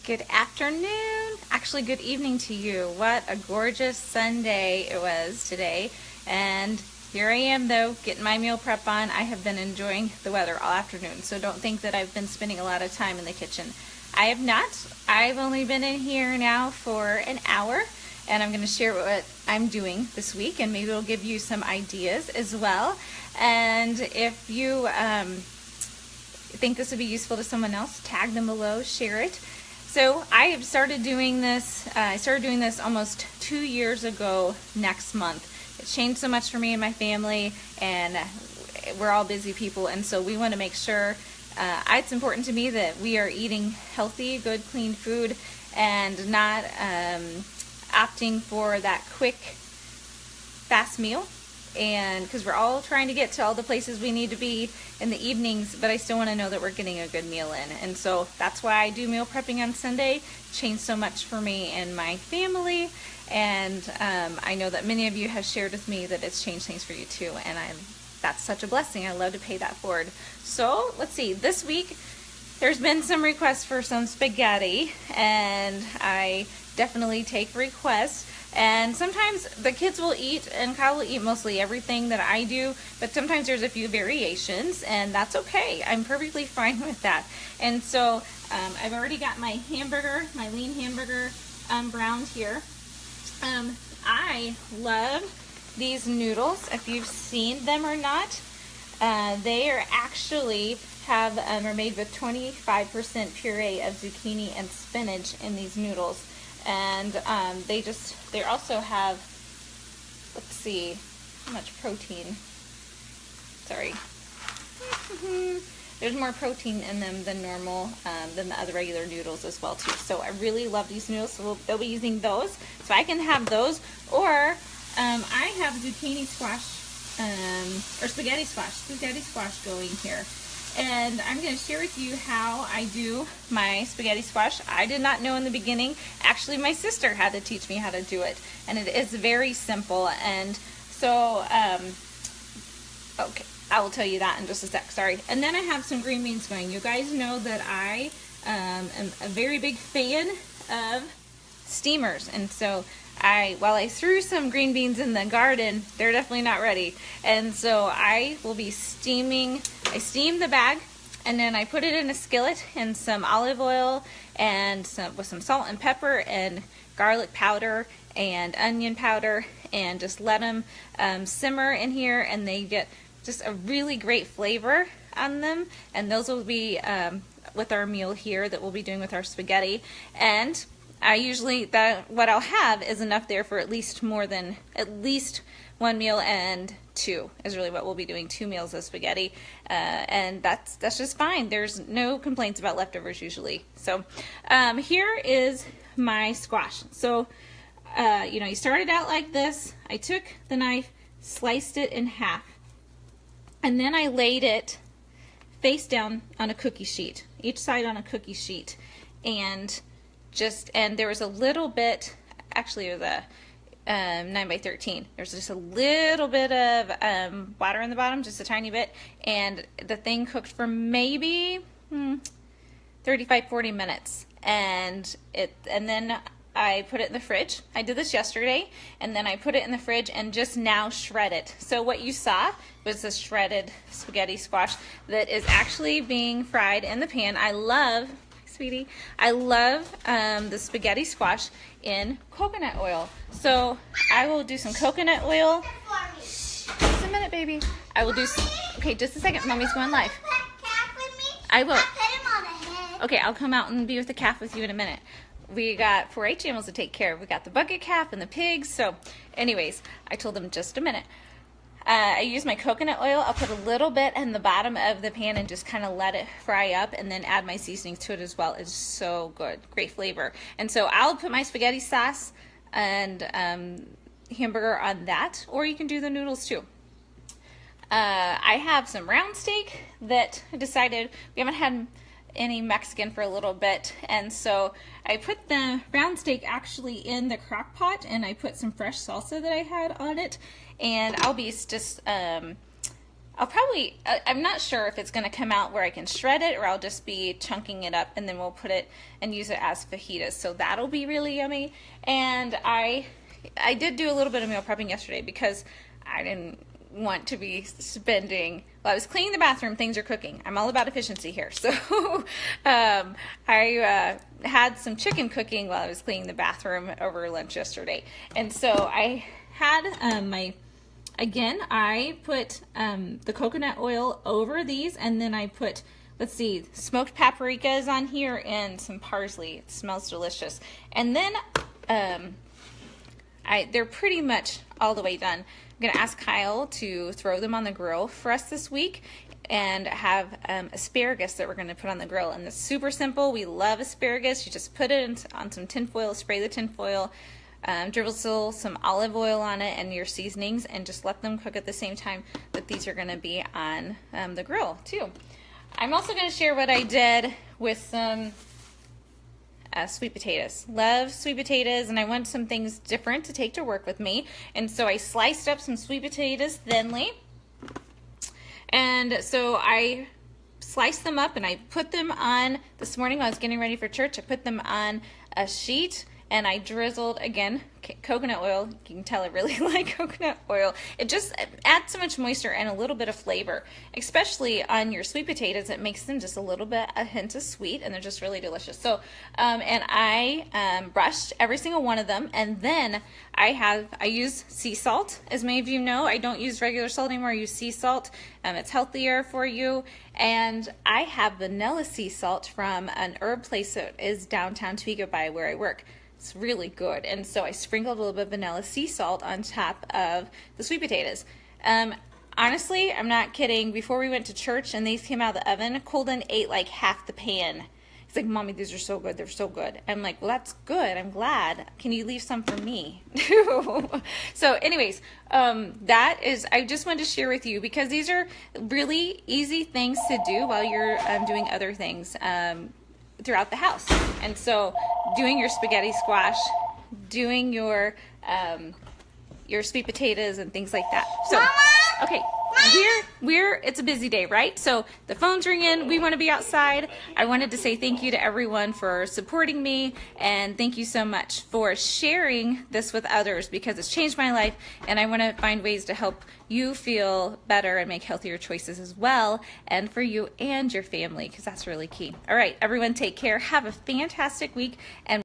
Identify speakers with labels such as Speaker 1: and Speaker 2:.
Speaker 1: Good afternoon, actually good evening to you. What a gorgeous Sunday it was today. And here I am though, getting my meal prep on. I have been enjoying the weather all afternoon, so don't think that I've been spending a lot of time in the kitchen. I have not. I've only been in here now for an hour, and I'm going to share what I'm doing this week, and maybe it'll give you some ideas as well. And if you think this would be useful to someone else, tag them below, share it. So I have started doing this, I started doing this almost 2 years ago next month. It changed so much for me and my family, and we're all busy people, and so we want to make sure, it's important to me that we are eating healthy, good, clean food and not opting for that quick, fast meal. And because we're all trying to get to all the places we need to be in the evenings, but I still want to know that we're getting a good meal in. And so that's why I do meal prepping on Sunday. Changed so much for me and my family, and I know that many of you have shared with me that it's changed things for you too, and that's such a blessing. I love to pay that forward. So let's see, this week there's been some requests for some spaghetti, and I definitely take requests. And sometimes the kids will eat, and Kyle will eat mostly everything that I do, but sometimes there's a few variations, and that's okay. I'm perfectly fine with that. And so I've already got my hamburger, my lean hamburger browned here. I love these noodles, if you've seen them or not. They are actually are made with 25% puree of zucchini and spinach in these noodles. And they also have, let's see, how much protein. Sorry. There's more protein in them than normal, than the other regular noodles as well too. So I really love these noodles, so they'll be using those. So I can have those, or I have zucchini squash, or spaghetti squash going here. And I'm going to share with you how I do my spaghetti squash. I did not know in the beginning. Actually, my sister had to teach me how to do it, and it is very simple. And so, okay, I will tell you that in just a sec, sorry. And then I have some green beans going. You guys know that I am a very big fan of steamers, and so while I threw some green beans in the garden, they're definitely not ready. And so I will be steaming. I steam the bag, and then I put it in a skillet and some olive oil and with some salt and pepper and garlic powder and onion powder, and just let them simmer in here, and they get just a really great flavor on them. And those will be with our meal here that we'll be doing with our spaghetti. And I usually, what I'll have is enough there for at least one meal, and two is really what we'll be doing, 2 meals of spaghetti, and that's just fine. There's no complaints about leftovers usually. So here is my squash. So you started out like this. I took the knife, sliced it in half, and then I laid it face down on a cookie sheet, each side on a cookie sheet, and there was a little bit, actually it was a 9x13. There's just a little bit of water in the bottom, just a tiny bit, and the thing cooked for maybe 35-40 minutes, and then I put it in the fridge. I did this yesterday, and then I put it in the fridge and just now shred it. So what you saw was the shredded spaghetti squash that is actually being fried in the pan. I love, sweetie, I love the spaghetti squash in coconut oil. So I will do some coconut oil. Just a minute, baby. I will do okay, just a second. Mommy's going live. I will. Okay, I'll come out and be with the calf with you in a minute. We got 4-H animals to take care of. We got the bucket calf and the pigs. So anyways, I told them just a minute. I use my coconut oil. I'll put a little bit in the bottom of the pan and just kind of let it fry up, and then add my seasonings to it as well. It's so good, great flavor. And so I'll put my spaghetti sauce and hamburger on that, or you can do the noodles too. I have some round steak that I decided we haven't had any Mexican for a little bit, and so I put the round steak actually in the crock pot, and I put some fresh salsa that I had on it, and I'll be just I'm not sure if it's going to come out where I can shred it or I'll just be chunking it up and then we'll put it and use it as fajitas. So that'll be really yummy. And I did do a little bit of meal prepping yesterday because I didn't want to be spending, well, I was cleaning the bathroom, things are cooking. I'm all about efficiency here. So I had some chicken cooking while I was cleaning the bathroom over lunch yesterday. And so I had Again, I put the coconut oil over these, and then I put, let's see, smoked paprikas on here and some parsley. It smells delicious. And then they're pretty much all the way done. I'm going to ask Kyle to throw them on the grill for us this week and have asparagus that we're going to put on the grill. And it's super simple. We love asparagus. You just put it on some tin foil, spray the tin foil, drizzle some olive oil on it and your seasonings, and just let them cook at the same time that these are going to be on the grill too. I'm also going to share what I did with some sweet potatoes. Love sweet potatoes, and I want some things different to take to work with me, and so I sliced up some sweet potatoes thinly, and so I sliced them up and I put them on, this morning while I was getting ready for church, I put them on a sheet and I drizzled, again, coconut oil. You can tell I really like coconut oil. It just adds so much moisture and a little bit of flavor, especially on your sweet potatoes. It makes them just a hint of sweet, and they're just really delicious. So, and I brushed every single one of them, and then I use sea salt. As many of you know, I don't use regular salt anymore. I use sea salt. It's healthier for you. And I have vanilla sea salt from an herb place that is downtown Topeka by where I work. It's really good. And so I sprinkled a little bit of vanilla sea salt on top of the sweet potatoes. Honestly, I'm not kidding. Before we went to church and these came out of the oven, Colden ate like half the pan. He's like, Mommy, these are so good. They're so good. I'm like, well, that's good. I'm glad. Can you leave some for me? So anyways, I just wanted to share with you because these are really easy things to do while you're doing other things throughout the house. And so doing your spaghetti squash, doing your sweet potatoes and things like that. So, okay, it's a busy day, right? So the phone's ringing, we want to be outside. I wanted to say thank you to everyone for supporting me, and thank you so much for sharing this with others because it's changed my life, and I want to find ways to help you feel better and make healthier choices as well, and for you and your family, because that's really key. All right, everyone, take care. Have a fantastic week, and